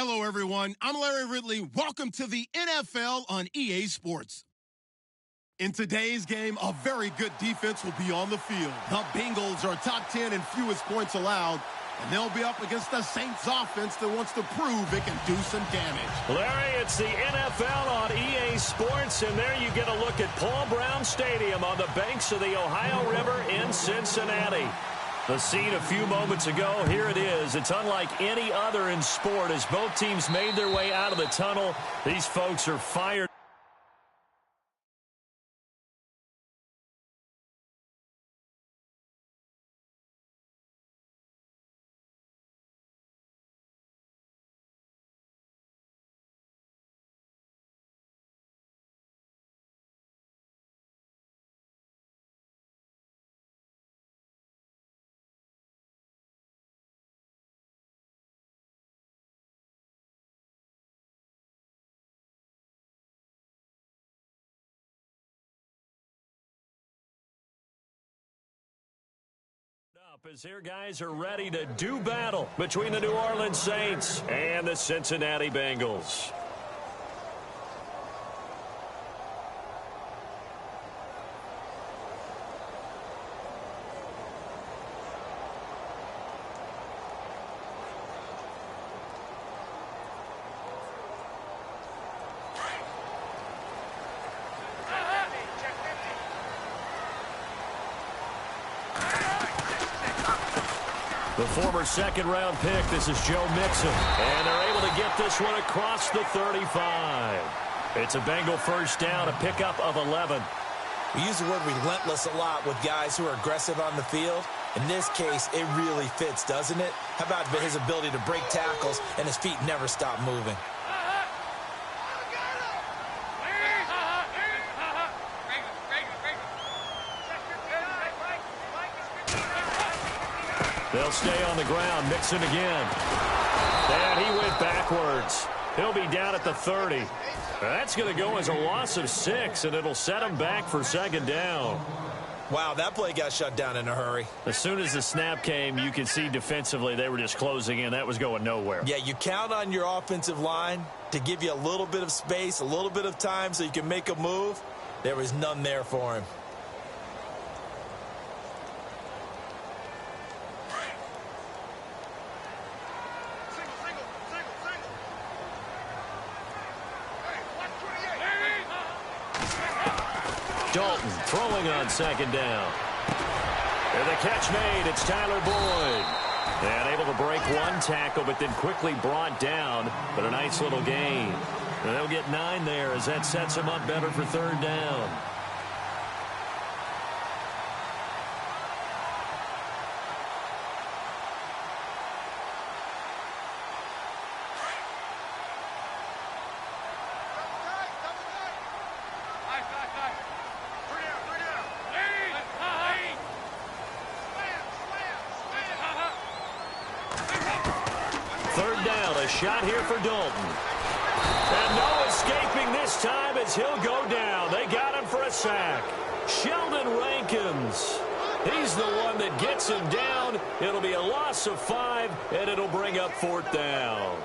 Hello, everyone. I'm Larry Ridley. Welcome to the NFL on EA Sports. In today's game, a very good defense will be on the field. The Bengals are top 10 in fewest points allowed, and they'll be up against the Saints offense that wants to prove it can do some damage. Larry, it's the NFL on EA Sports, and there you get a look at Paul Brown Stadium on the banks of the Ohio River in Cincinnati. The scene a few moments ago, here it is. It's unlike any other in sport as both teams made their way out of the tunnel. These folks are fired. As here guys are ready to do battle between the New Orleans Saints and the Cincinnati Bengals. The former second-round pick, this is Joe Mixon. And they're able to get this one across the 35. It's a Bengal first down, a pickup of 11. We use the word relentless a lot with guys who are aggressive on the field. In this case, it really fits, doesn't it? How about his ability to break tackles and his feet never stop moving? They'll stay on the ground. Mixon again. And he went backwards. He'll be down at the 30. That's going to go as a loss of 6, and it'll set him back for second down. Wow, that play got shut down in a hurry. As soon as the snap came, you could see defensively they were just closing in. That was going nowhere. Yeah, you count on your offensive line to give you a little bit of space, a little bit of time so you can make a move. There was none there for him. Dalton throwing on second down. And the catch made. It's Tyler Boyd. And able to break one tackle, but then quickly brought down. But a nice little gain. And they'll get 9 there as that sets them up better for third down. Shot here for Dalton. And no escaping this time as he'll go down. They got him for a sack. Sheldon Rankins. He's the one that gets him down. It'll be a loss of 5, and it'll bring up fourth down.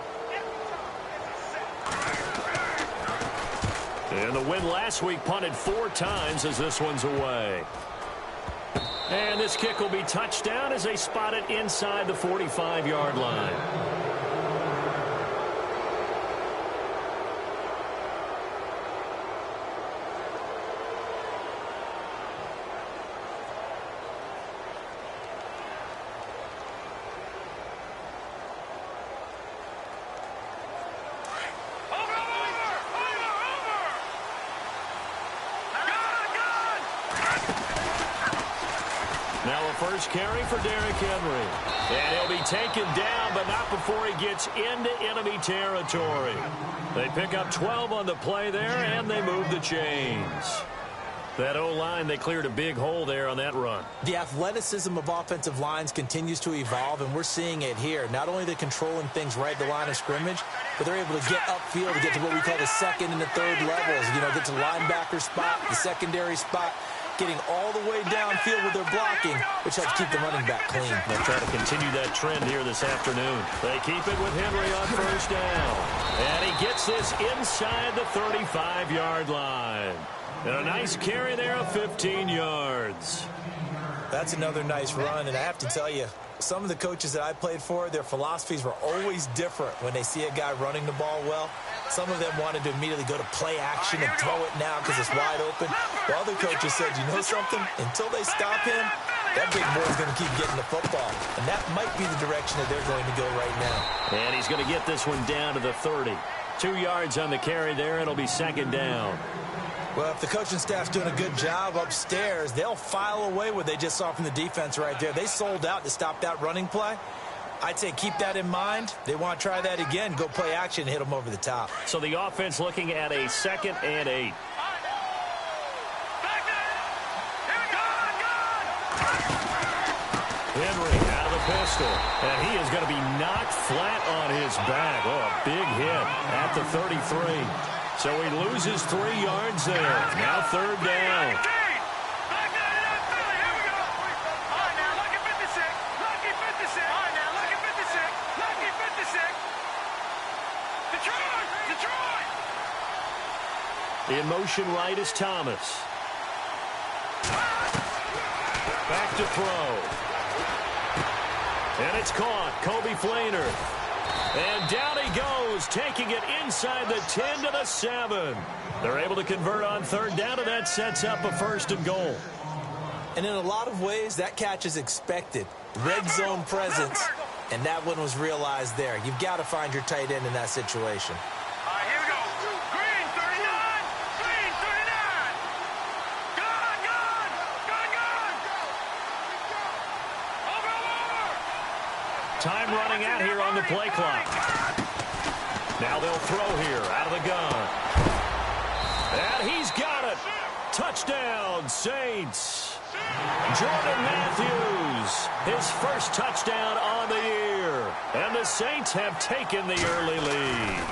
And the win last week punted 4 times as this one's away. And this kick will be touchdown as they spot it inside the 45-yard line. First carry for Derrick Henry. And he'll be taken down, but not before he gets into enemy territory. They pick up 12 on the play there, and they move the chains. That O-line, they cleared a big hole there on that run. The athleticism of offensive lines continues to evolve, and we're seeing it here. Not only they're controlling things right at the line of scrimmage, but they're able to get upfield to get to what we call the second and the third levels. You know, get to the linebacker spot, the secondary spot. getting all the way downfield with their blocking, which helps keep the running back clean. They'll try to continue that trend here this afternoon. They keep it with Henry on first down. And he gets this inside the 35-yard line. And a nice carry there of 15 yards. That's another nice run, and I have to tell you, some of the coaches that I played for, their philosophies were always different when they see a guy running the ball well. Some of them wanted to immediately go to play action and throw it now because it's wide open. While other coaches said, you know something? Until they stop him, that big boy's going to keep getting the football. And that might be the direction that they're going to go right now. And he's going to get this one down to the 30. 2 yards on the carry there. It'll be second down. Well, if the coaching staff's doing a good job upstairs, they'll file away what they just saw from the defense right there. They sold out to stop that running play. I'd say keep that in mind. They want to try that again, go play action, and hit them over the top. So the offense looking at a 2nd and 8. Henry out of the pistol, and he is going to be knocked flat on his back. Oh, a big hit at the 33. So he loses 3 yards there. Now third down. In motion right is Thomas. Back to throw. And it's caught. Kobe Flainer. And down he goes, taking it inside the 10 to the 7. They're able to convert on third down, and that sets up a 1st and goal. And in a lot of ways, that catch is expected. Red zone presence, and that one was realized there. You've got to find your tight end in that situation. All right, here we go. Green, 39. Green, 39. Gone, gone. Gone, gone. Over. Time running out here on the play clock. Now they'll throw here out of the gun. And he's got it. Touchdown, Saints. Jordan Matthews, his first touchdown on the year. And the Saints have taken the early lead.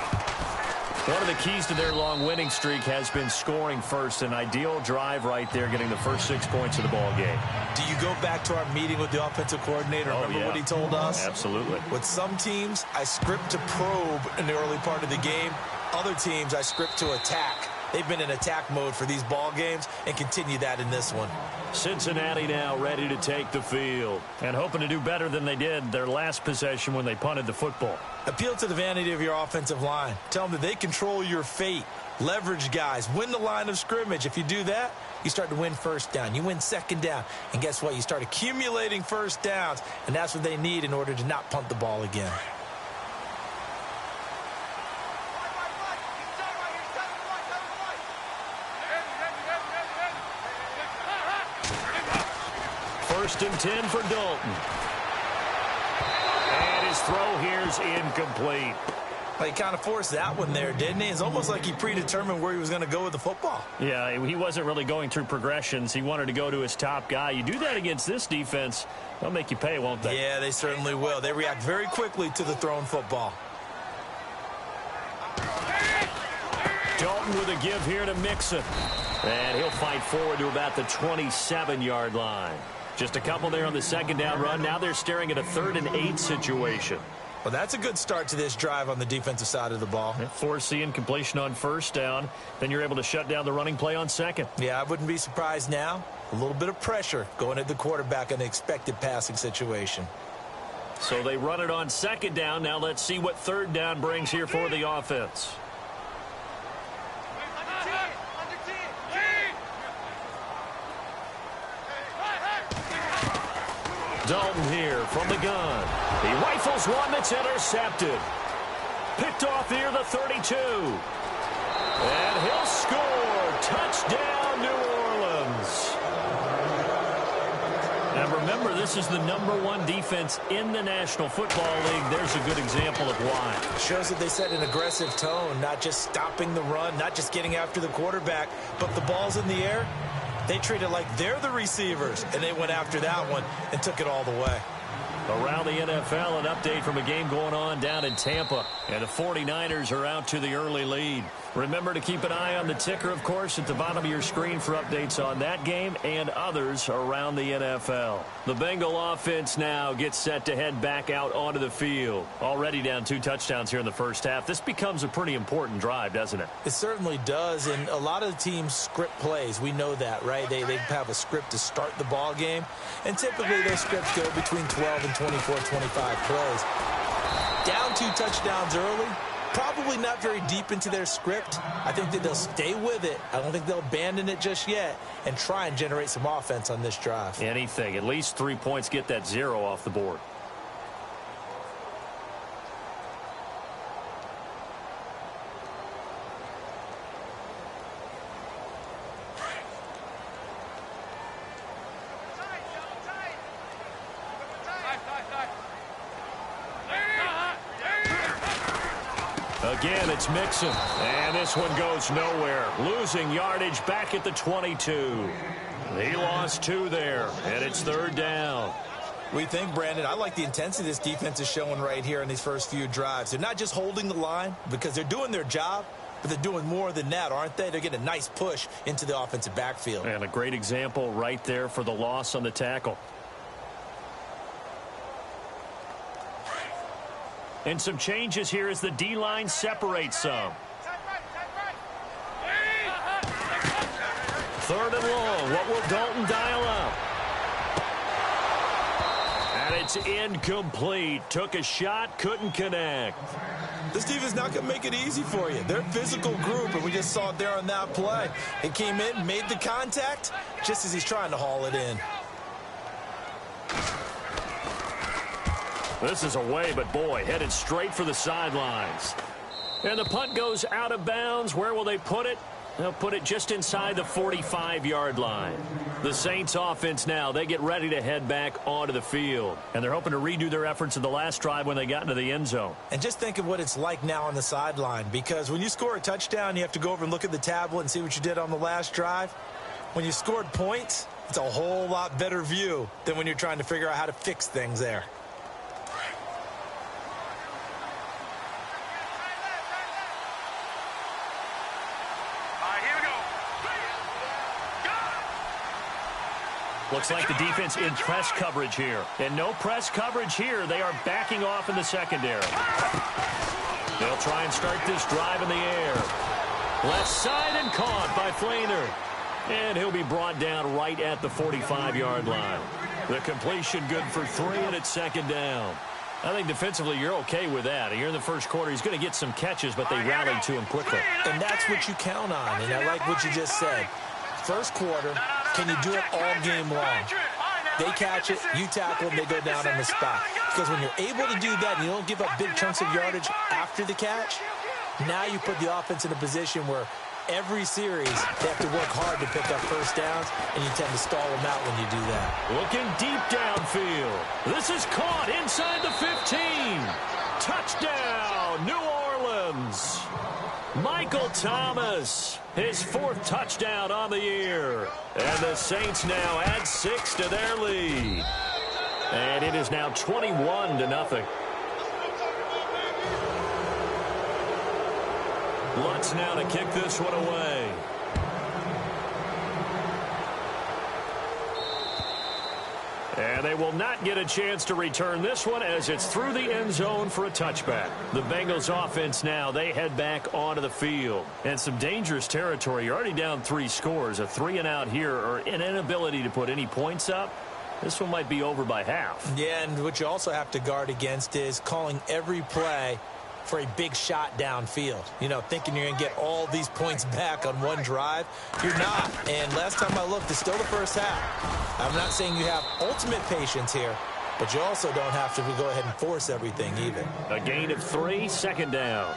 One of the keys to their long winning streak has been scoring first. An ideal drive right there, getting the first 6 points of the ball game. Do you go back to our meeting with the offensive coordinator? Remember what he told us? Absolutely. With some teams, I script to probe in the early part of the game. Other teams, I script to attack. They've been in attack mode for these ball games and continue that in this one. Cincinnati now ready to take the field and hoping to do better than they did their last possession when they punted the football. Appeal to the vanity of your offensive line. Tell them that they control your fate. Leverage guys. Win the line of scrimmage. If you do that, you start to win first down. You win second down. And guess what? You start accumulating first downs. And that's what they need in order to not punt the ball again. First and 10 for Dalton. And his throw here's incomplete. Well, he kind of forced that one there, didn't he? It's almost like he predetermined where he was going to go with the football. Yeah, he wasn't really going through progressions. He wanted to go to his top guy. You do that against this defense, they'll make you pay, won't they? Yeah, they certainly will. They react very quickly to the thrown football. Dalton with a give here to Mixon. And he'll fight forward to about the 27-yard line. Just a couple there on the second down run. Now they're staring at a 3rd and 8 situation. Well, that's a good start to this drive on the defensive side of the ball. Forcing completion on first down. Then you're able to shut down the running play on second. Yeah, I wouldn't be surprised now. A little bit of pressure going at the quarterback in an expected passing situation. So they run it on second down. Now let's see what third down brings here for the offense. Dalton here from the gun. He rifles one that's intercepted. Picked off near the 32. And he'll score. Touchdown, New Orleans. Now remember, this is the #1 defense in the National Football League. There's a good example of why. Shows that they set an aggressive tone, not just stopping the run, not just getting after the quarterback, but the ball's in the air. They treat it like they're the receivers, and they went after that one and took it all the way. Around the NFL, an update from a game going on down in Tampa. And the 49ers are out to the early lead. Remember to keep an eye on the ticker, of course, at the bottom of your screen for updates on that game and others around the NFL. The Bengal offense now gets set to head back out onto the field. Already down 2 touchdowns here in the first half. This becomes a pretty important drive, doesn't it? It certainly does, and a lot of the teams script plays. We know that, right? They have a script to start the ball game, and typically those scripts go between 12 and 24, 25 plays. Down 2 touchdowns early. Probably not very deep into their script. I think that they'll stay with it. I don't think they'll abandon it just yet and try and generate some offense on this drive. Anything. At least 3 points, get that 0 off the board. Again, it's Mixon. And this one goes nowhere. Losing yardage back at the 22. He lost 2 there, and it's 3rd down. We think, Brandon, I like the intensity this defense is showing right here in these first few drives. They're not just holding the line because they're doing their job, but they're doing more than that, aren't they? They're getting a nice push into the offensive backfield. And a great example right there for the loss on the tackle. And some changes here as the D-line separates some. 3rd and long. What will Dalton dial up? And it's incomplete. Took a shot, couldn't connect. This defense not going to make it easy for you. They're a physical group, and we just saw it there on that play. It came in, made the contact, just as he's trying to haul it in. This is away, but boy, headed straight for the sidelines. And the punt goes out of bounds. Where will they put it? They'll put it just inside the 45-yard line. The Saints offense now, they get ready to head back onto the field. And they're hoping to redo their efforts in the last drive when they got into the end zone. And just think of what it's like now on the sideline, because when you score a touchdown, you have to go over and look at the tablet and see what you did on the last drive. When you scored points, it's a whole lot better view than when you're trying to figure out how to fix things there. Looks like the defense in press coverage here. And no press coverage here. They are backing off in the secondary. They'll try and start this drive in the air. Left side and caught by Flainer. And he'll be brought down right at the 45-yard line. The completion good for 3, and it's 2nd down. I think defensively you're okay with that. Here in the first quarter, he's going to get some catches, but they rallied to him quickly. And that's what you count on, and I like what you just said. First quarter, can you do it all game long? They catch it, you tackle them, they go down on the spot. Because when you're able to do that and you don't give up big chunks of yardage after the catch, now you put the offense in a position where every series they have to work hard to pick up first downs, and you tend to stall them out when you do that. Looking deep downfield. This is caught inside the 15. Touchdown, New Orleans. Michael Thomas, his 4th touchdown on the year. And the Saints now add 6 to their lead. And it is now 21-0. Lutz now to kick this one away. And they will not get a chance to return this one as it's through the end zone for a touchback. The Bengals offense now, they head back onto the field. And some dangerous territory. You're already down 3 scores. A 3-and-out here or an inability to put any points up. This one might be over by half. Yeah, and what you also have to guard against is calling every play for a big shot downfield. You know, thinking you're going to get all these points back on one drive. You're not. And last time I looked, it's still the first half. I'm not saying you have ultimate patience here, but you also don't have to go ahead and force everything either. A gain of 3, 2nd down.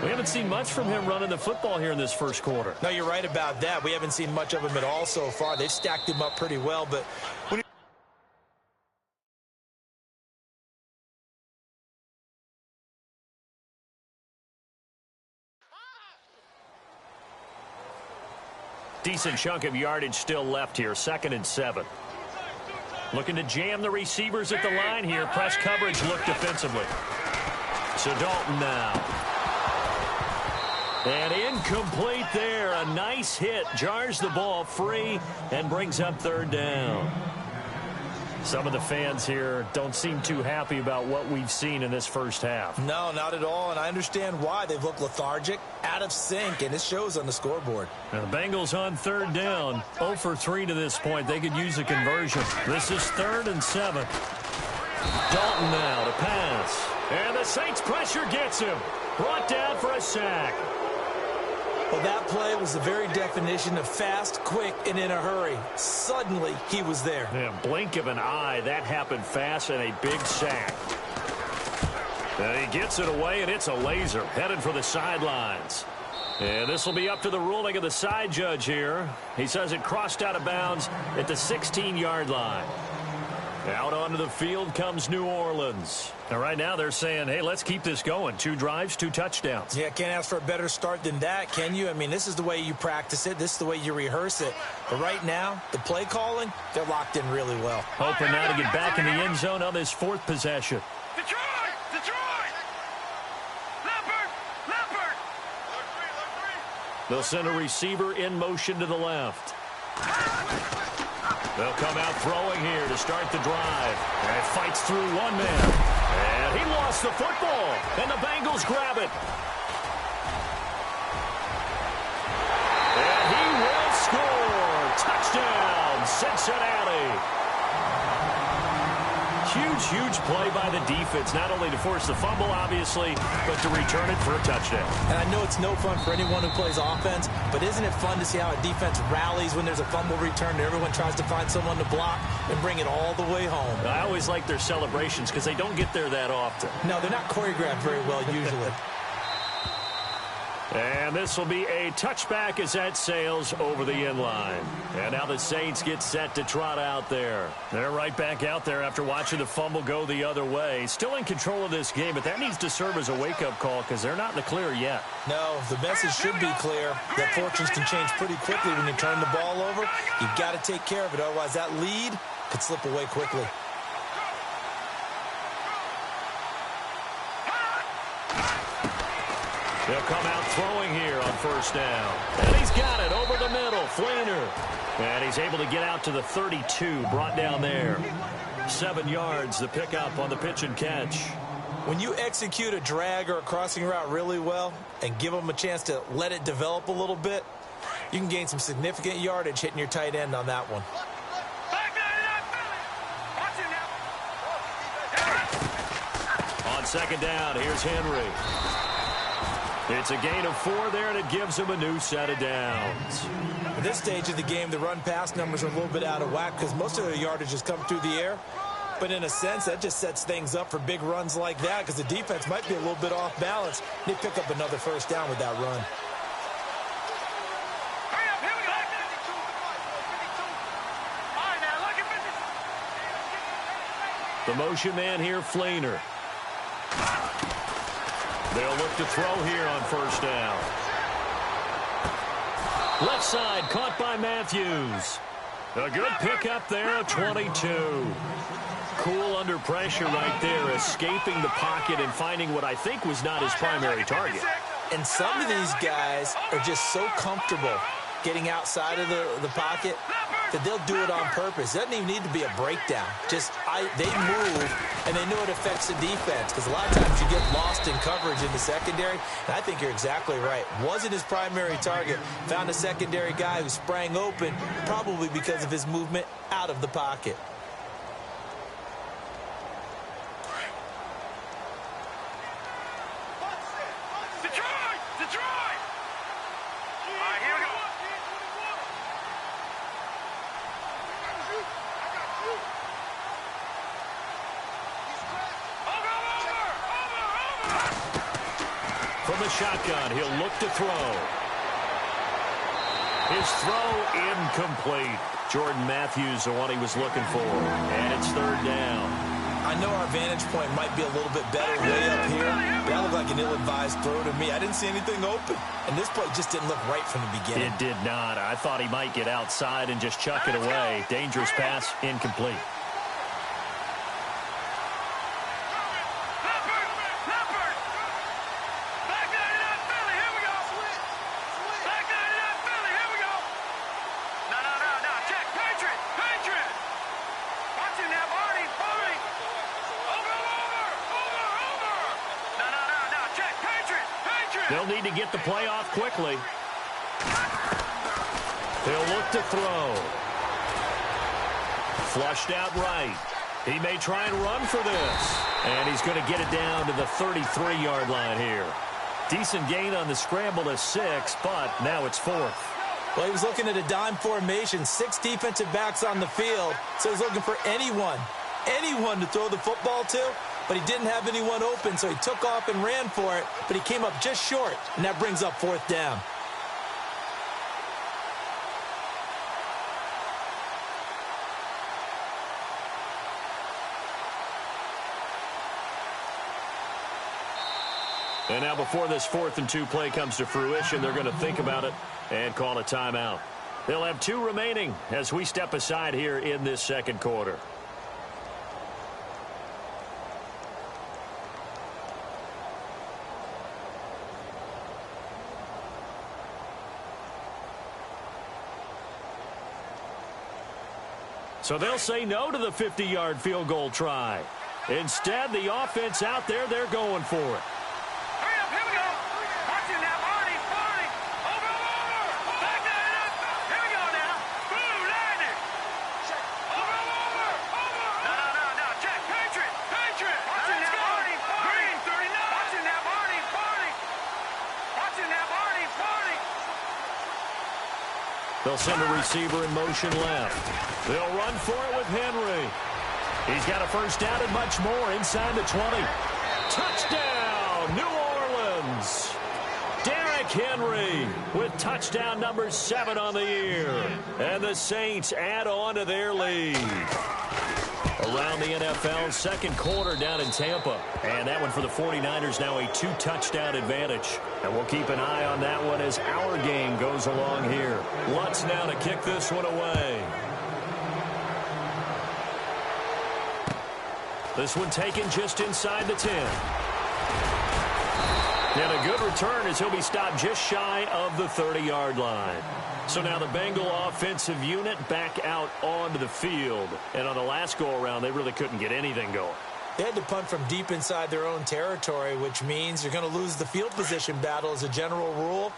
We haven't seen much from him running the football here in this first quarter. No, you're right about that. We haven't seen much of him at all so far. They've stacked him up pretty well, but when decent chunk of yardage still left here. 2nd and 7. Looking to jam the receivers at the line here. Press coverage look defensively. So Dalton now. And incomplete there. A nice hit. Jars the ball free and brings up third down. Some of the fans here don't seem too happy about what we've seen in this first half. No, not at all, and I understand why. They've looked lethargic, out of sync, and it shows on the scoreboard. Now the Bengals on third down. 0 for 3 to this point. They could use a conversion. This is 3rd and 7. Dalton now to pass. And the Saints pressure gets him. Brought down for a sack. Well, that play was the very definition of fast, quick, and in a hurry. Suddenly, he was there. Yeah, blink of an eye. That happened fast and a big sack. And he gets it away, and it's a laser. Headed for the sidelines. And this will be up to the ruling of the side judge here. He says it crossed out of bounds at the 16-yard line. Out onto the field comes New Orleans. And right now they're saying, hey, let's keep this going. 2 drives, 2 touchdowns. Yeah, can't ask for a better start than that, can you? I mean, this is the way you practice it. This is the way you rehearse it. But right now, the play calling, they're locked in really well. Hoping now to get back in the end zone on this 4th possession. Detroit! Detroit! Leopard! Leopard! They'll send a receiver in motion to the left. They'll come out throwing here to start the drive. And it fights through one man. And he lost the football. And the Bengals grab it. And he will score. Touchdown, Cincinnati. Huge play by the defense, not only to force the fumble, obviously, but to return it for a touchdown. And I know it's no fun for anyone who plays offense, but isn't it fun to see how a defense rallies when there's a fumble return and everyone tries to find someone to block and bring it all the way home? I always like their celebrations because they don't get there that often. No, they're not choreographed very well usually. And this will be a touchback as that sails over the end line. And now the Saints get set to trot out there. They're right back out there after watching the fumble go the other way. Still in control of this game, but that needs to serve as a wake-up call because they're not in the clear yet. No, the message should be clear that fortunes can change pretty quickly when you turn the ball over. You've got to take care of it, otherwise that lead could slip away quickly. They'll come out throwing here on first down. And he's got it over the middle. Fleener. And he's able to get out to the 32. Brought down there. 7 yards the pickup on the pitch and catch. When you execute a drag or a crossing route really well and give them a chance to let it develop a little bit, you can gain some significant yardage hitting your tight end on that one. On second down, here's Henry. It's a gain of 4 there, and it gives him a new set of downs. At this stage of the game, the run-pass numbers are a little bit out of whack because most of their yardage has come through the air. But in a sense, that just sets things up for big runs like that because the defense might be a little bit off balance. They pick up another first down with that run. The motion man here, Fleener. They'll look to throw here on first down. Left side, caught by Matthews. A good pickup there, a 22. Cool under pressure right there, escaping the pocket and finding what I think was not his primary target. And some of these guys are just so comfortable getting outside of the pocket that they'll do it on purpose. It doesn't even need to be a breakdown. They move, and they know it affects the defense because a lot of times you get lost in coverage in the secondary, and I think you're exactly right. Wasn't his primary target. Found a secondary guy who sprang open, probably because of his movement out of the pocket. From the shotgun, he'll look to throw. His throw incomplete. Jordan Matthews, the one he was looking for. And it's third down. I know our vantage point might be a little bit better way up here, but that looked like an ill-advised throw to me. I didn't see anything open, and this play just didn't look right from the beginning. It did not. I thought he might get outside and just chuck it away. Dangerous pass, incomplete. They'll need to get the play off quickly. He'll look to throw. Flushed out right. He may try and run for this. And he's going to get it down to the 33-yard line here. Decent gain on the scramble to 6, but now it's 4th. Well, he was looking at a dime formation, 6 defensive backs on the field. So he's looking for anyone to throw the football to, but he didn't have anyone open, so he took off and ran for it, but he came up just short, and that brings up 4th down. And now before this 4th and 2 play comes to fruition, they're going to think about it and call a timeout. They'll have 2 remaining as we step aside here in this second quarter. So they'll say no to the 50-yard field goal try. Instead, the offense out there, they're going for it. Hurry up, here we go. Watch it now, Barney. Over. Back that up. Here we go now. Boom, landed. Over. No. Check. Patriot. Watch it now, Barney. Green, 39. Watch it now, Barney. Watch it now, Barney. They'll send a receiver in motion left. They'll run for it with Henry. He's got a first down and much more inside the 20. Touchdown, New Orleans. Derrick Henry with touchdown number 7 on the year. And the Saints add on to their lead. Around the NFL, second quarter down in Tampa. And that one for the 49ers now a 2-touchdown advantage. And we'll keep an eye on that one as our game goes along here. Lutz now to kick this one away. This one taken just inside the 10. And a good return as he'll be stopped just shy of the 30-yard line. So now the Bengal offensive unit back out onto the field. And on the last go-around, they really couldn't get anything going. They had to punt from deep inside their own territory, which means you're going to lose the field position battle as a general rule.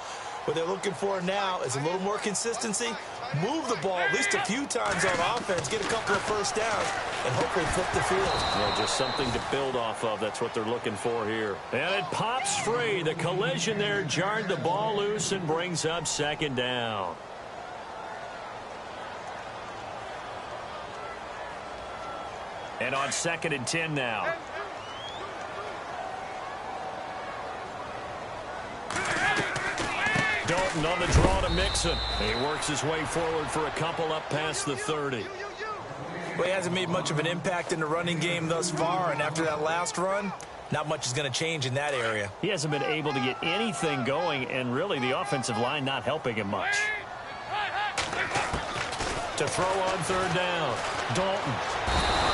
What they're looking for now is a little more consistency, move the ball at least a few times on offense, get a couple of first downs, and hopefully flip the field. Yeah, just something to build off of. That's what they're looking for here. And it pops free. The collision there jarred the ball loose and brings up second down. And on 2nd and 10 now. Dalton on the draw to Mixon. He works his way forward for a couple up past the 30. Well, he hasn't made much of an impact in the running game thus far, and after that last run, not much is going to change in that area. He hasn't been able to get anything going, and really the offensive line not helping him much. To throw on 3rd down, Dalton.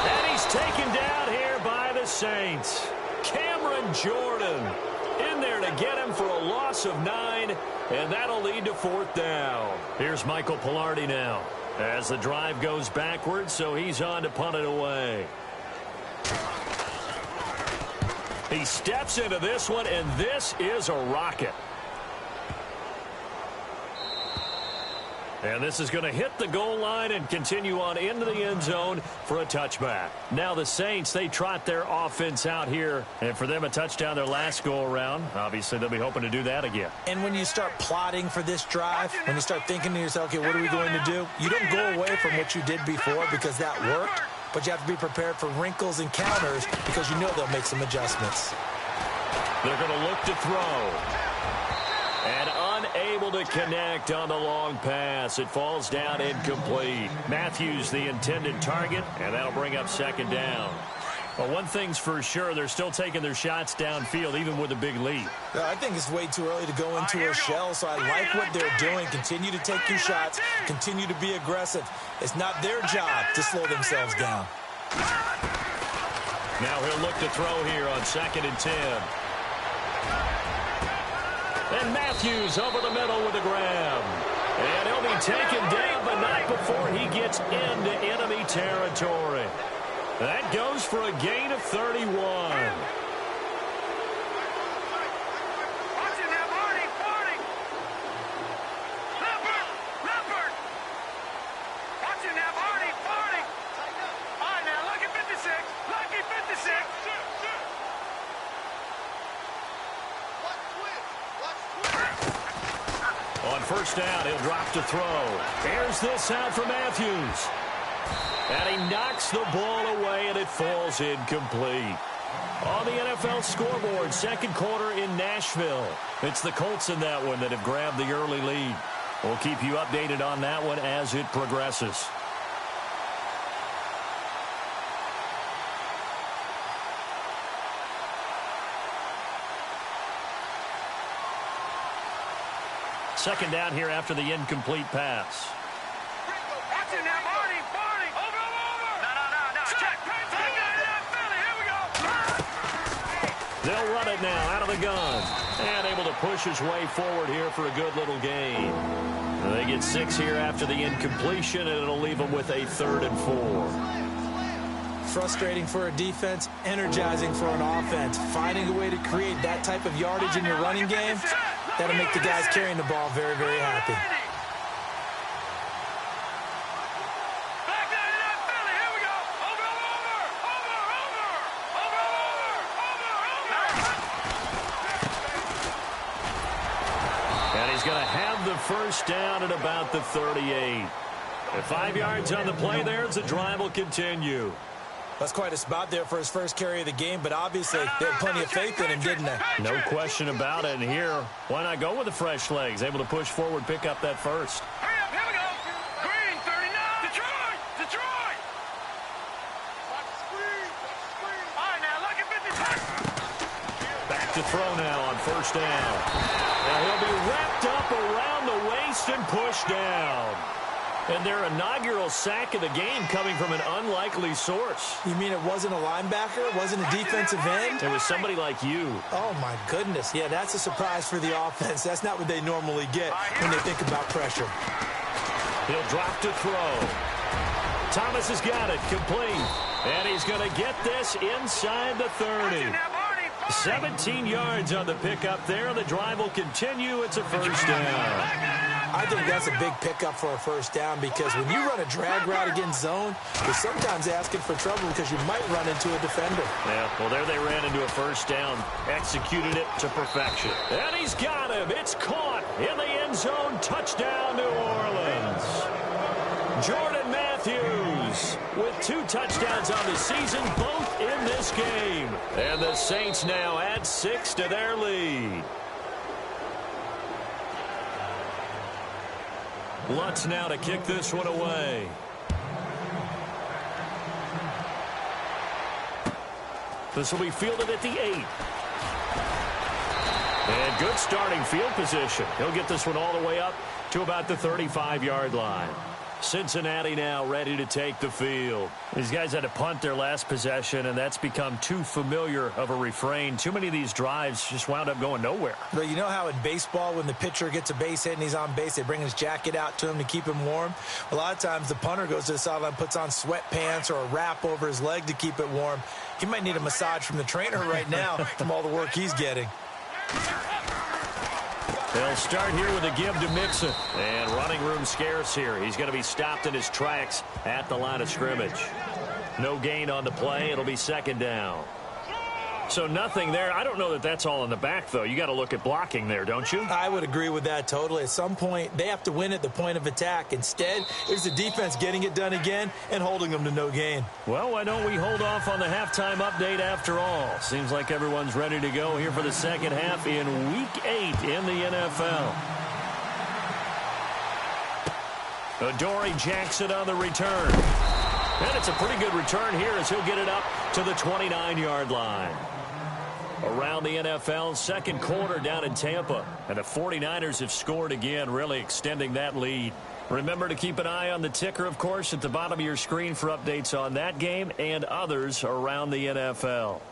And he's taken down here by the Saints. Cameron Jordan in there to get him for a loss of 9, and that'll lead to 4th down. Here's Michael Pilardi now as the drive goes backwards, so he's on to punt it away. He steps into this one, and this is a rocket. And this is going to hit the goal line and continue on into the end zone for a touchback. Now the Saints, they trot their offense out here. And for them, a touchdown their last go-around. Obviously, they'll be hoping to do that again. And when you start plotting for this drive, when you start thinking to yourself, okay, what are we going to do? You don't go away from what you did before because that worked. But you have to be prepared for wrinkles and counters because you know they'll make some adjustments. They're going to look to throw. And unable to connect on the long pass. It falls down incomplete. Matthews the intended target, and that'll bring up 2nd down. Well, one thing's for sure, they're still taking their shots downfield, even with a big lead. I think it's way too early to go into a shell, so I like what they're doing. Continue to take your shots. Continue to be aggressive. It's not their job to slow themselves down. Now he'll look to throw here on 2nd and 10. And Matthews over the middle with a grab. And he'll be taken down, but not before he gets into enemy territory. That goes for a gain of 31. Watch it now, first down. He'll drop to throw. Here's this out for Matthews. And he knocks the ball away, and it falls incomplete. On the NFL scoreboard, second quarter in Nashville. It's the Colts in that one that have grabbed the early lead. We'll keep you updated on that one as it progresses. Second down here after the incomplete pass. Watch it now, Barney. Over. No. Check. Here we go. They'll run it now out of the gun. And able to push his way forward here for a good little gain. They get 6 here after the incompletion, and it'll leave them with a 3rd and 4. Frustrating for a defense, energizing for an offense. Finding a way to create that type of yardage in your running game, that'll make the guys carrying the ball very, very happy. Here we go. Over. And he's going to have the first down at about the 38. At 5 yards on the play there, the drive will continue. That's quite a spot there for his first carry of the game, but obviously they had plenty of faith in him, didn't they? No question about it. And here, why not go with the fresh legs? Able to push forward, pick up that first. Hurry up, here we go. Green, 39. Detroit. All right, now, look at 50. Back to throw now on first down. And he'll be wrapped up around the waist and pushed down. And their inaugural sack of the game coming from an unlikely source. You mean it wasn't a linebacker? It wasn't a defensive end? It was somebody like you. Oh, my goodness. Yeah, that's a surprise for the offense. That's not what they normally get when they think about pressure. He'll drop to throw. Thomas has got it, complete. And he's going to get this inside the 30. 17 yards on the pickup there. The drive will continue. It's a first down. I think that's a big pickup for a first down because when you run a drag route against zone, you're sometimes asking for trouble because you might run into a defender. Yeah, well, there they ran into a first down. Executed it to perfection. And he's got him. It's caught in the end zone. Touchdown, New Orleans. Jordan Matthews with 2 touchdowns on the season, both in this game. And the Saints now add 6 to their lead. Lutz now to kick this one away. This will be fielded at the 8. And good starting field position. He'll get this one all the way up to about the 35-yard line. Cincinnati now ready to take the field. These guys had to punt their last possession, and that's become too familiar of a refrain. Too many of these drives just wound up going nowhere. But you know how in baseball, when the pitcher gets a base hit and he's on base, they bring his jacket out to him to keep him warm? A lot of times the punter goes to the sideline, puts on sweatpants or a wrap over his leg to keep it warm. He might need a massage from the trainer right now from all the work he's getting. They'll start here with a give to Mixon. And running room scarce here. He's going to be stopped in his tracks at the line of scrimmage. No gain on the play. It'll be second down. So nothing there. I don't know that that's all in the back, though. You got to look at blocking there, don't you? I would agree with that totally. At some point, they have to win at the point of attack. Instead, it's the defense getting it done again and holding them to no gain. Well, why don't we hold off on the halftime update after all? Seems like everyone's ready to go here for the second half in Week 8 in the NFL. Adoree Jackson on the return. And it's a pretty good return here as he'll get it up to the 29-yard line. Around the NFL, second quarter down in Tampa. And the 49ers have scored again, really extending that lead. Remember to keep an eye on the ticker, of course, at the bottom of your screen for updates on that game and others around the NFL.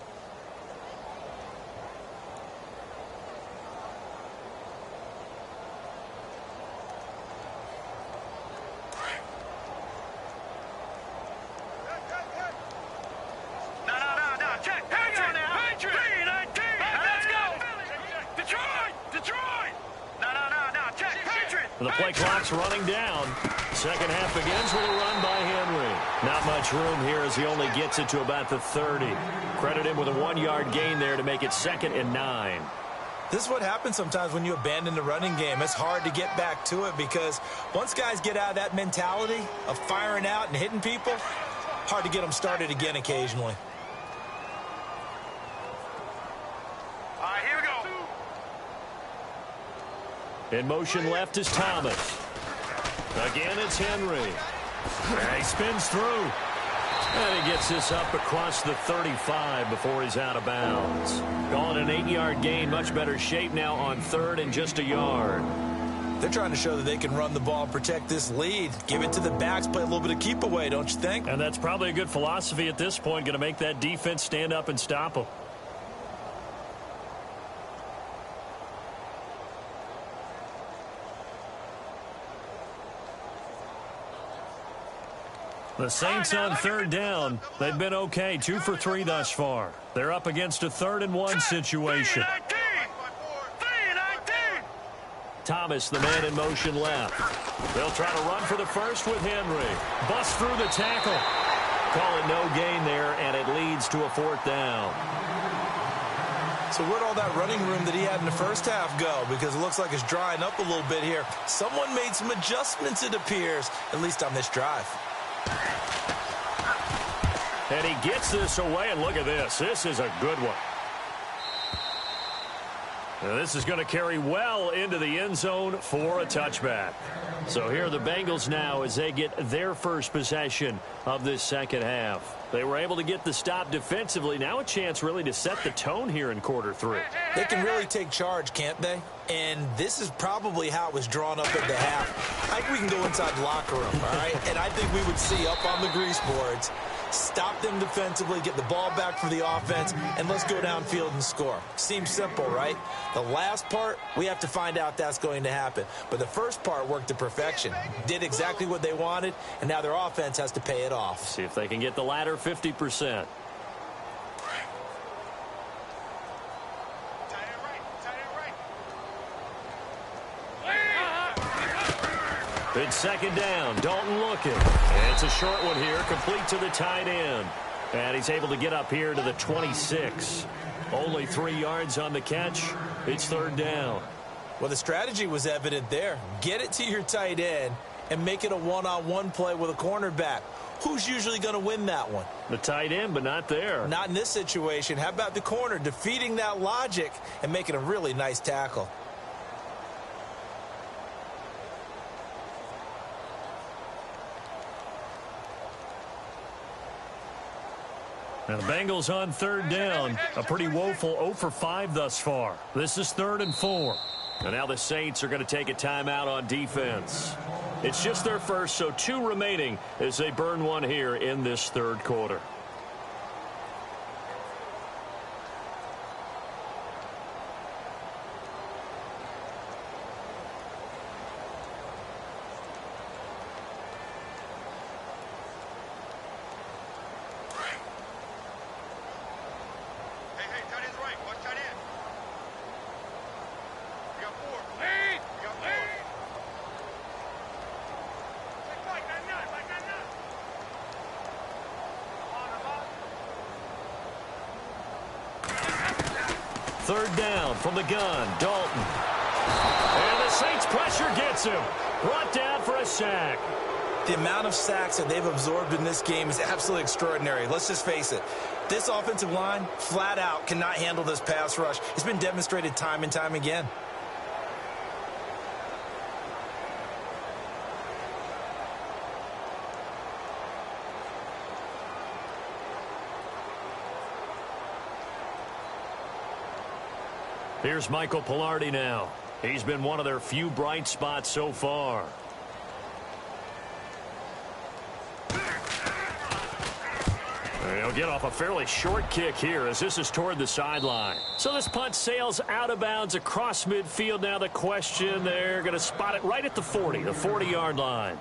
The play clock's running down. Second half begins with a run by Henry. Not much room here as he only gets it to about the 30. Credit him with a 1-yard gain there to make it 2nd and 9. This is what happens sometimes when you abandon the running game. It's hard to get back to it because once guys get out of that mentality of firing out and hitting people, hard to get them started again occasionally. All right, here we go. In motion left is Thomas. Again, it's Henry. And he spins through. And he gets this up across the 35 before he's out of bounds. Calling an 8-yard gain. Much better shape now on third and just a yard. They're trying to show that they can run the ball and protect this lead. Give it to the backs, play a little bit of keep away, don't you think? And that's probably a good philosophy at this point. Going to make that defense stand up and stop them. The Saints on third down. They've been okay. 2 for 3 thus far. They're up against a 3rd and 1 situation. Thomas, the man in motion left. They'll try to run for the first with Henry. Bust through the tackle. Call it no gain there, and it leads to a 4th down. So where'd all that running room that he had in the first half go? Because it looks like it's drying up a little bit here. Someone made some adjustments, it appears, at least on this drive. And he gets this away, and look at this. This is a good one. Now this is going to carry well into the end zone for a touchback. So here are the Bengals now as they get their first possession of this second half. They were able to get the stop defensively. Now a chance really to set the tone here in quarter 3. They can really take charge, can't they? And this is probably how it was drawn up at the half. I think we can go inside the locker room, all right? And I think we would see up on the grease boards, stop them defensively, get the ball back for the offense, and let's go downfield and score. Seems simple, right? The last part, we have to find out that's going to happen. But the first part worked to perfection. Did exactly what they wanted, and now their offense has to pay it off. See if they can get the latter 50%. It's second down. Dalton looking. And it's a short one here, complete to the tight end. And he's able to get up here to the 26. Only 3 yards on the catch. It's third down. Well, the strategy was evident there. Get it to your tight end and make it a one-on-one play with a cornerback. Who's usually going to win that one? The tight end, but not there. Not in this situation. How about the corner defeating that logic and making a really nice tackle? Now the Bengals on third down. A pretty woeful 0 for 5 thus far. This is 3rd and 4. And now the Saints are going to take a timeout on defense. It's just their first, so 2 remaining as they burn one here in this third quarter. Third down from the gun, Dalton. And the Saints pressure gets him. Brought down for a sack. The amount of sacks that they've absorbed in this game is absolutely extraordinary. Let's just face it. This offensive line, flat out, cannot handle this pass rush. It's been demonstrated time and time again. Here's Michael Pilardi now. He's been one of their few bright spots so far. He'll get off a fairly short kick here as this is toward the sideline. So this punt sails out of bounds across midfield. Now the question, they're going to spot it right at the 40, the 40-yard line.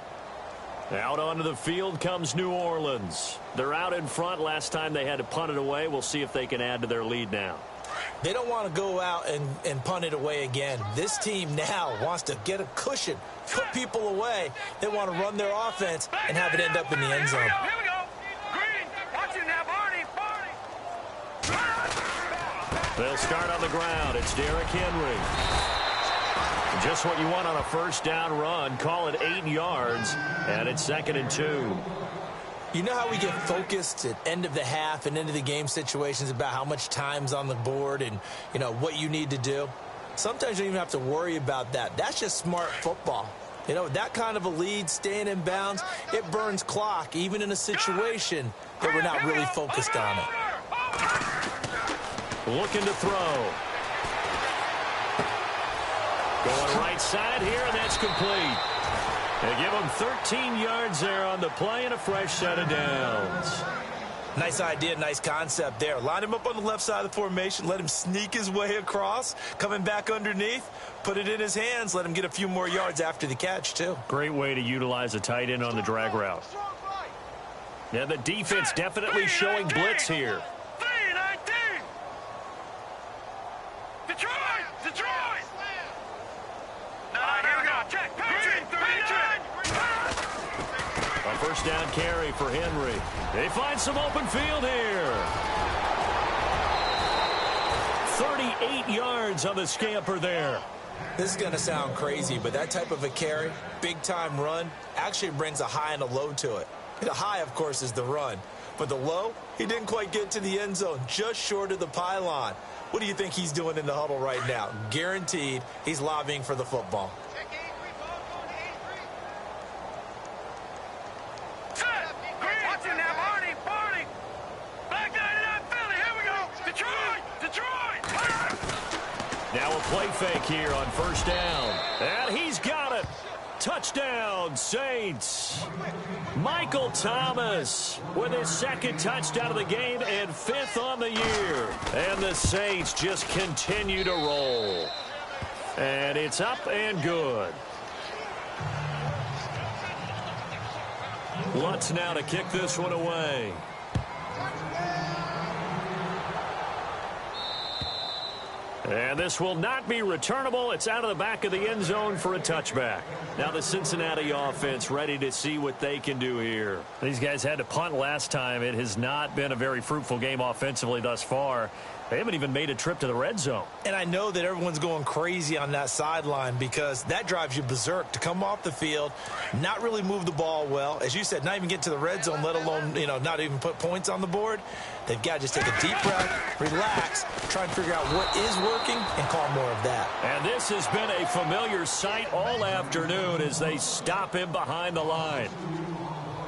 Out onto the field comes New Orleans. They're out in front. Last time they had to punt it away. We'll see if they can add to their lead now. They don't want to go out and punt it away again. This team now wants to get a cushion, put people away. They want to run their offense and have it end up in the end zone. Here we go. Green. Watch it now, Barney. They'll start on the ground. It's Derrick Henry. Just what you want on a first down run. Call it 8 yards, and it's 2nd and 2. You know how we get focused at end of the half and into the game situations about how much time's on the board and, you know, what you need to do? Sometimes you don't even have to worry about that. That's just smart football. You know, that kind of a lead, staying in bounds, it burns clock, even in a situation that we're not really focused on it. Looking to throw. Going right side here, and that's complete. They give him 13 yards there on the play and a fresh set of downs. Nice idea, nice concept there. Line him up on the left side of the formation, let him sneak his way across, coming back underneath, put it in his hands, let him get a few more yards after the catch, too. Great way to utilize a tight end on the drag route. Yeah, the defense definitely showing blitz here. A first down carry for Henry. They find some open field here. 38 yards on the scamper there. This is going to sound crazy, but that type of a carry, big-time run, actually brings a high and a low to it. The high, of course, is the run. But the low, he didn't quite get to the end zone, just short of the pylon. What do you think he's doing in the huddle right now? Guaranteed he's lobbying for the football. Now a play fake here on first down. And he's got it. Touchdown, Saints. Michael Thomas with his 2nd touchdown of the game and 5th on the year. And the Saints just continue to roll. And it's up and good. Lutz now to kick this one away. And this will not be returnable. It's out of the back of the end zone for a touchback. Now the Cincinnati offense ready to see what they can do here. These guys had to punt last time. It has not been a very fruitful game offensively thus far. They haven't even made a trip to the red zone. And I know that everyone's going crazy on that sideline because that drives you berserk to come off the field, not really move the ball well. As you said, not even get to the red zone, let alone, you know, not even put points on the board. They've got to just take a deep breath, relax, try and figure out what is working and call more of that. And this has been a familiar sight all afternoon as they stop him behind the line.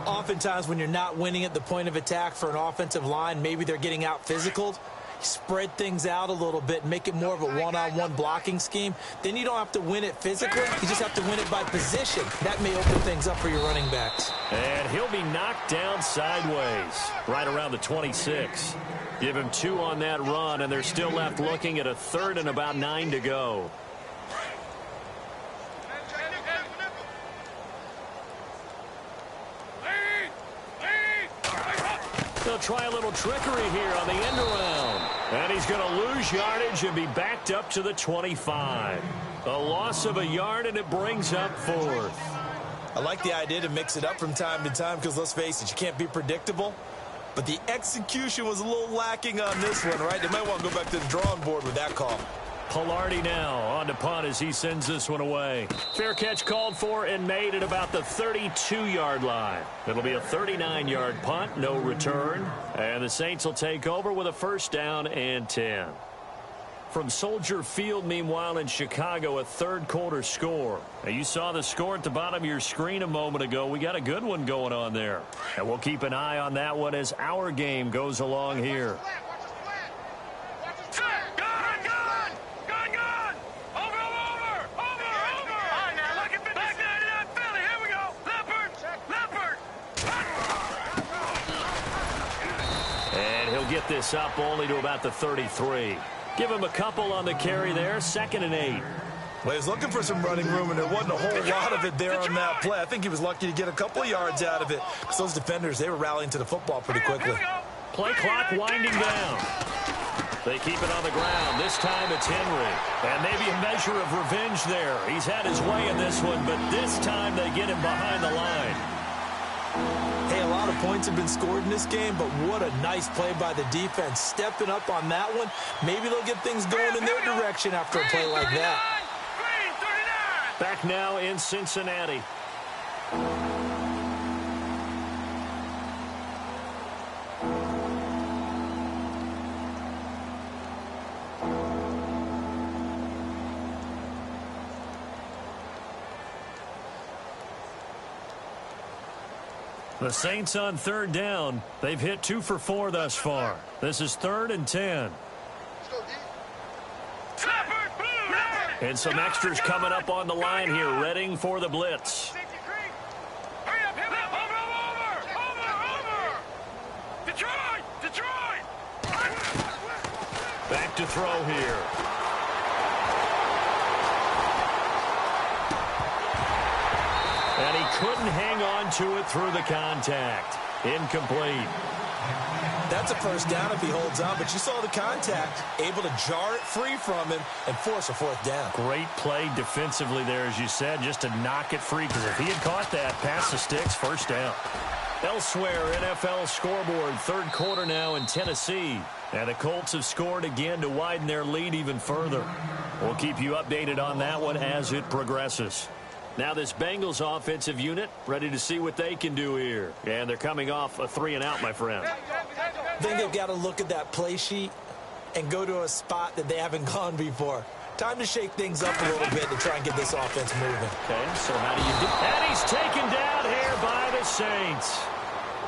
Oftentimes when you're not winning at the point of attack for an offensive line, maybe they're getting out physical. Spread things out a little bit, make it more of a one-on-one blocking scheme. Then you don't have to win it physically. You just have to win it by position. That may open things up for your running backs. And he'll be knocked down sideways right around the 26. Give him 2 on that run, and they're still left looking at a 3rd and about 9 to go. They'll try a little trickery here on the end around. And he's going to lose yardage and be backed up to the 25. A loss of a yard, and it brings up 4th. I like the idea to mix it up from time to time because, let's face it, you can't be predictable. But the execution was a little lacking on this one, right? They might want to go back to the drawing board with that call. Pilardi now on to punt as he sends this one away. Fair catch called for and made at about the 32-yard line. It'll be a 39-yard punt, no return. And the Saints will take over with a first down and 10. From Soldier Field, meanwhile, in Chicago, a third-quarter score. Now, you saw the score at the bottom of your screen a moment ago. We got a good one going on there. And we'll keep an eye on that one as our game goes along here. Get this up only to about the 33. Give him a couple on the carry there. 2nd and 8. Well, he was looking for some running room, and there wasn't a whole lot of it there on that play. I think he was lucky to get a couple of yards out of it because those defenders, they were rallying to the football pretty quickly. Play clock winding down. They keep it on the ground. This time it's Henry. And maybe a measure of revenge there. He's had his way in this one, but this time they get him behind the line. Hey, a lot of points have been scored in this game, but what a nice play by the defense. Stepping up on that one, maybe they'll get things going in their direction after a play like that. Back now in Cincinnati. The Saints on third down. They've hit 2 for 4 thus far. This is 3rd and 10. And some extras coming up on the line here, readying for the blitz. Back to throw here. And he couldn't hang on to it through the contact. Incomplete. That's a first down if he holds on, but you saw the contact, able to jar it free from him and force a 4th down. Great play defensively there, as you said, just to knock it free, because if he had caught that, past the sticks, first down. Elsewhere, NFL scoreboard, 3rd quarter now in Tennessee. And the Colts have scored again to widen their lead even further. We'll keep you updated on that one as it progresses. Now this Bengals offensive unit ready to see what they can do here. And they're coming off a 3-and-out, my friend. I think they've got to look at that play sheet and go to a spot that they haven't gone before. Time to shake things up a little bit to try and get this offense moving. Okay, so how do you do? And he's taken down here by the Saints.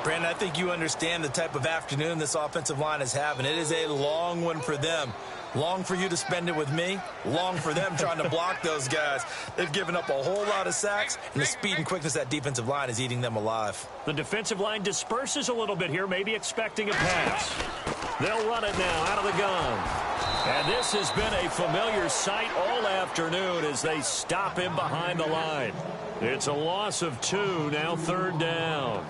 Brandon, I think you understand the type of afternoon this offensive line is having. It is a long one for them. Long for you to spend it with me. Long for them trying to block those guys. They've given up a whole lot of sacks, and the speed and quickness of that defensive line is eating them alive. The defensive line disperses a little bit here, maybe expecting a pass. They'll run it now out of the gun. And this has been a familiar sight all afternoon as they stop him behind the line. It's a loss of 2, now 3rd down.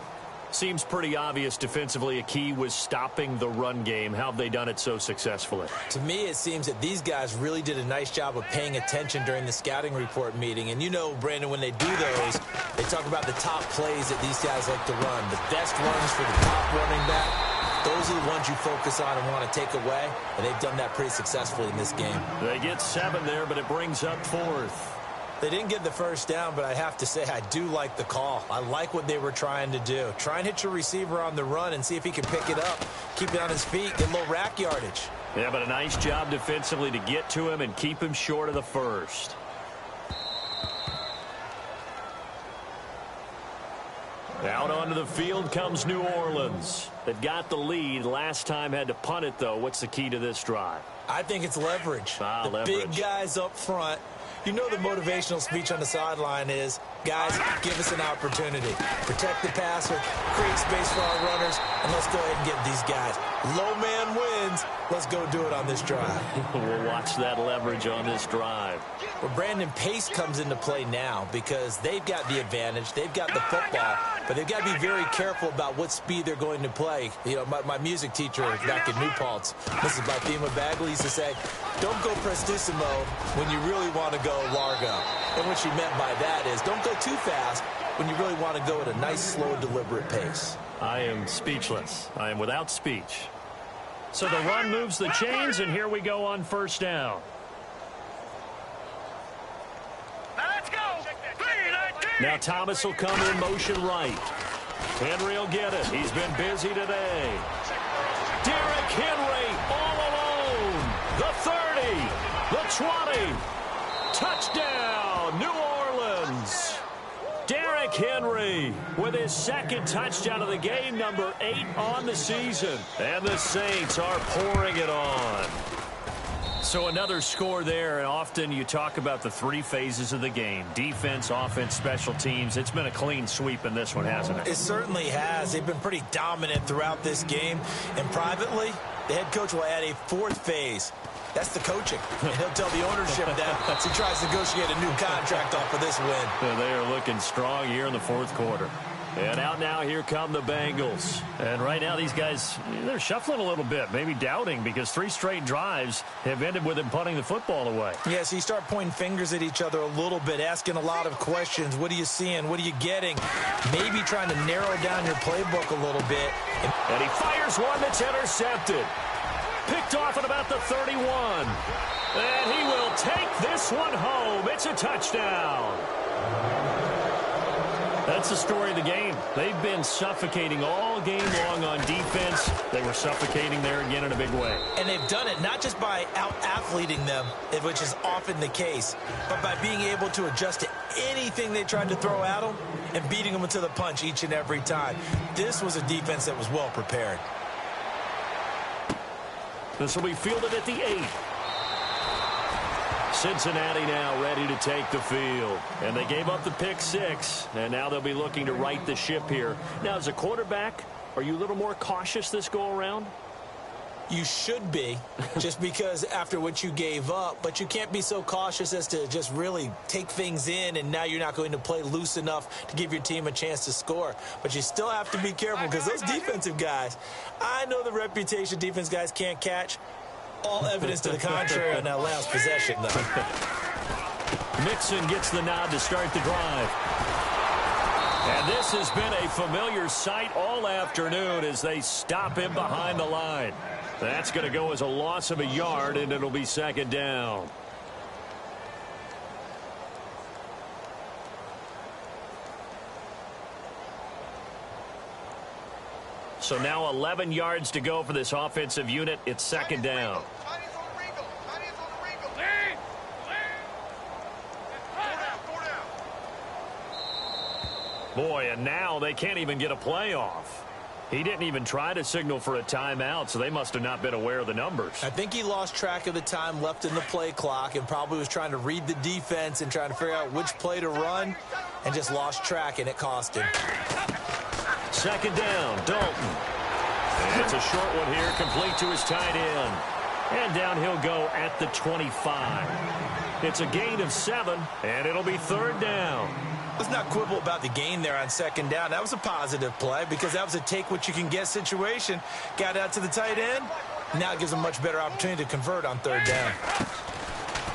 Seems pretty obvious defensively a key was stopping the run game. How have they done it so successfully? To me, it seems that these guys really did a nice job of paying attention during the scouting report meeting. And you know, Brandon, when they do those, they talk about the top plays that these guys like to run. The best runs for the top running back, those are the ones you focus on and want to take away. And they've done that pretty successfully in this game. They get 7 there, but it brings up 4th. They didn't get the first down, but I have to say I do like the call. I like what they were trying to do. Try and hit your receiver on the run and see if he can pick it up, keep it on his feet, get a little rack yardage. Yeah, but a nice job defensively to get to him and keep him short of the first. Out onto the field comes New Orleans. They've got the lead. Last time had to punt it, though. What's the key to this drive? I think it's leverage. The big guys up front. You know the motivational speech on the sideline is, guys, give us an opportunity. Protect the passer, create space for our runners, and let's go ahead and get these guys. Low man wins. Let's go do it on this drive. We'll watch that leverage on this drive. Well, Brandon, pace comes into play now because they've got the advantage. They've got the football, but they've got to be very careful about what speed they're going to play. You know, my music teacher back in New Paltz, Mrs. Bythema Bagley, used to say, don't go prestissimo when you really want to go largo. And what she meant by that is don't go too fast when you really want to go at a nice, slow, deliberate pace. I am speechless. I am without speech. So the run moves the chains, and here we go on first down. Now Thomas will come in motion right. Henry will get it. He's been busy today. Derrick Henry all alone. The 30, the 20. Touchdown, New Orleans. Derrick Henry with his 2nd touchdown of the game, number 8 on the season. And the Saints are pouring it on. So another score there, and often you talk about the 3 phases of the game. Defense, offense, special teams. It's been a clean sweep in this one, hasn't it? It certainly has. They've been pretty dominant throughout this game. And privately, the head coach will add a 4th phase. That's the coaching. And he'll tell the ownership that as he tries to negotiate a new contract off of this win. So they are looking strong here in the 4th quarter. And out now, here come the Bengals. And right now, these guys, they're shuffling a little bit, maybe doubting, because 3 straight drives have ended with them punting the football away. Yeah, so you start pointing fingers at each other a little bit, asking a lot of questions. What are you seeing? What are you getting? Maybe trying to narrow down your playbook a little bit. And he fires one that's intercepted. Picked off at about the 31. And he will take this one home. It's a touchdown. That's the story of the game. They've been suffocating all game long on defense. They were suffocating there again in a big way. And they've done it not just by out-athleting them, which is often the case, but by being able to adjust to anything they tried to throw at them and beating them to the punch each and every time. This was a defense that was well prepared. This will be fielded at the 8. Cincinnati now ready to take the field. And they gave up the pick 6. And now they'll be looking to right the ship here. Now, as a quarterback, are you a little more cautious this go-around? You should be, just because after what you gave up. But you can't be so cautious as to just really take things in, and now you're not going to play loose enough to give your team a chance to score. But you still have to be careful, because those defensive guys, I know the reputation defense guys can't catch. All evidence to the contrary on that last possession, though. Mixon gets the nod to start the drive. And this has been a familiar sight all afternoon as they stop him behind the line. That's going to go as a loss of a yard, and it'll be 2nd down. So now 11 yards to go for this offensive unit. It's 2nd down. Boy, and now they can't even get a play off. He didn't even try to signal for a timeout, so they must have not been aware of the numbers. I think he lost track of the time left in the play clock and probably was trying to read the defense and trying to figure out which play to run and just lost track, and it cost him. 2nd down, Dalton. And it's a short one here, complete to his tight end. And down he'll go at the 25. It's a gain of 7, and it'll be 3rd down. Let's not quibble about the gain there on 2nd down. That was a positive play because that was a take-what-you-can-get situation. Got out to the tight end. Now it gives him a much better opportunity to convert on 3rd down.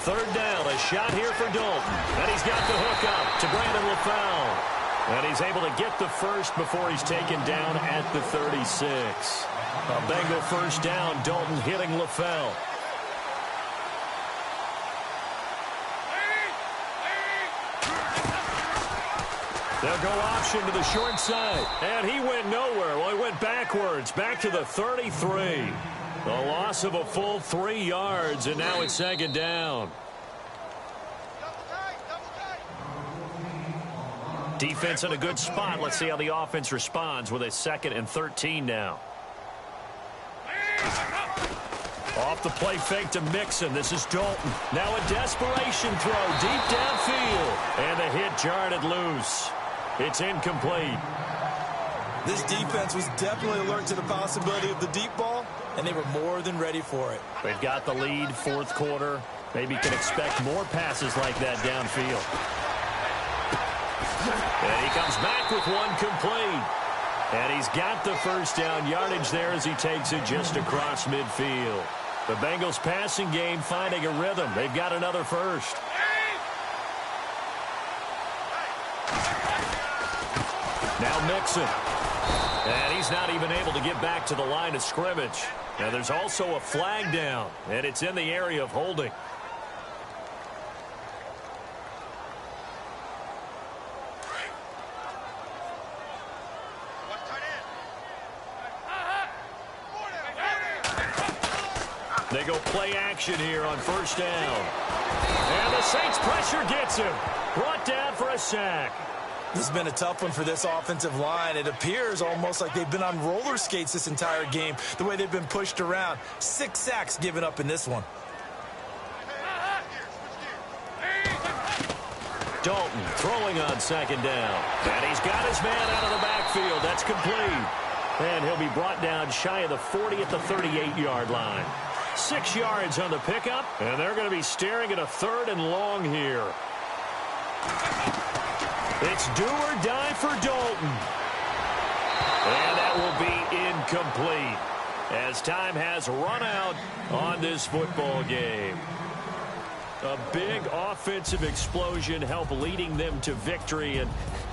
3rd down, a shot here for Dalton. And he's got the hook up to Brandon LaFell. And he's able to get the first before he's taken down at the 36. A Bengal 1st down, Dalton hitting LaFell. They'll go option to the short side. And he went nowhere. Well, he went backwards, back to the 33. A loss of a full 3 yards, and now it's 2nd down. Defense in a good spot. Let's see how the offense responds with a 2nd and 13 now. Off the play fake to Mixon. This is Dalton. Now a desperation throw deep downfield. And the hit jarred it loose. It's incomplete. This defense was definitely alert to the possibility of the deep ball, and they were more than ready for it. They've got the lead, 4th quarter. Maybe can expect more passes like that downfield. And he comes back with one complete. And he's got the 1st down yardage there as he takes it just across midfield. The Bengals passing game finding a rhythm. They've got another 1st. Now Mixon. And he's not even able to get back to the line of scrimmage. Now there's also a flag down, and it's in the area of holding. They go play action here on 1st down. And the Saints pressure gets him. Brought down for a sack. This has been a tough one for this offensive line. It appears almost like they've been on roller skates this entire game, the way they've been pushed around. 6 sacks given up in this one. Dalton throwing on 2nd down. And he's got his man out of the backfield. That's complete. And he'll be brought down shy of the 40 at the 38-yard line. 6 yards on the pickup, and they're going to be staring at a 3rd and long here. It's do or die for Dalton. And that will be incomplete as time has run out on this football game. A big offensive explosion helped leading them to victory, and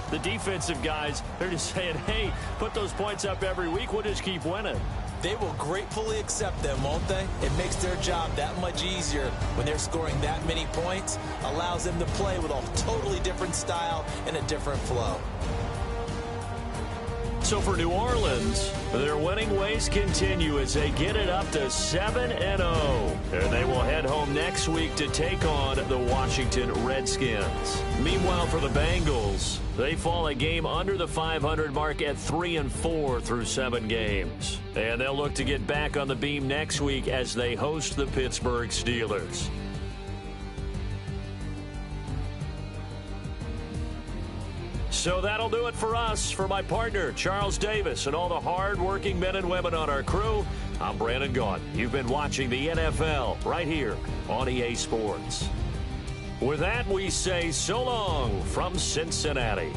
the defensive guys, they're just saying, hey, put those points up every week, we'll just keep winning. They will gratefully accept them, won't they? It makes their job that much easier when they're scoring that many points, allows them to play with a totally different style and a different flow. So for New Orleans, their winning ways continue as they get it up to 7-0. And they will head home next week to take on the Washington Redskins. Meanwhile, for the Bengals, they fall a game under the 500 mark at 3-4 through 7 games. And they'll look to get back on the beam next week as they host the Pittsburgh Steelers. So that'll do it for us. For my partner, Charles Davis, and all the hard-working men and women on our crew, I'm Brandon Gaudin. You've been watching the NFL right here on EA Sports. With that, we say so long from Cincinnati.